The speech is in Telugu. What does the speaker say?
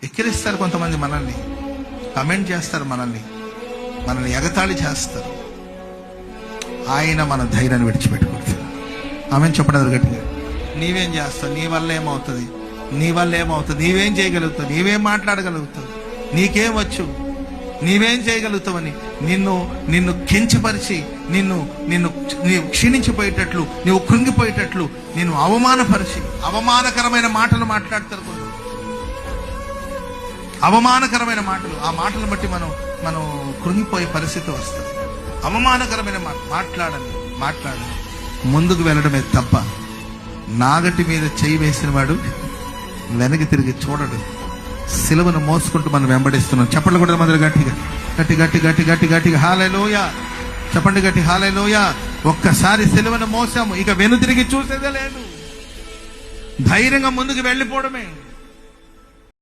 ఎక్కిరిస్తారు కొంతమంది, మనల్ని కమెంట్ చేస్తారు, మనల్ని ఎగతాళి చేస్తారు. ఆయన మన ధైర్యాన్ని విడిచిపెట్టుకుంటారు. ఆమెను చెప్పడం గట్టిగా, నీవేం చేస్తావు, నీ వల్ల ఏమవుతుంది, నీవేం చేయగలుగుతావు, నీవేం మాట్లాడగలుగుతావు, నీకేం వచ్చు, నీవేం చేయగలుగుతావని నిన్ను కించపరిచి నీవు క్షీణించిపోయేటట్లు, నీవు కృంగిపోయేటట్లు నిన్ను అవమానపరిచి అవమానకరమైన మాటలు మాట్లాడతారు కొందరు. అవమానకరమైన మాటలు, ఆ మాటలు బట్టి మనం కృంగిపోయే పరిస్థితి వస్తుంది. అవమానకరమైన మాట్లాడని ముందుకు వెళ్ళడమే తప్ప, నాగటి మీద చేయి వేసిన వాడు వెనక్కి తిరిగి చూడడు. సిలువను మోసుకుంటూ మనం వెంబడిస్తున్నాం. చెప్పండి కూడా మొదలు గట్టిగా గట్టి గట్టి గట్టి గట్టి గట్టిగా హల్లెలూయా చెప్పండి, గట్టి హల్లెలూయా. ఒక్కసారి సిలువను మోసాము, ఇక వెను తిరిగి చూసేదే లేదు. ధైర్యంగా ముందుకు వెళ్ళిపోవడమే.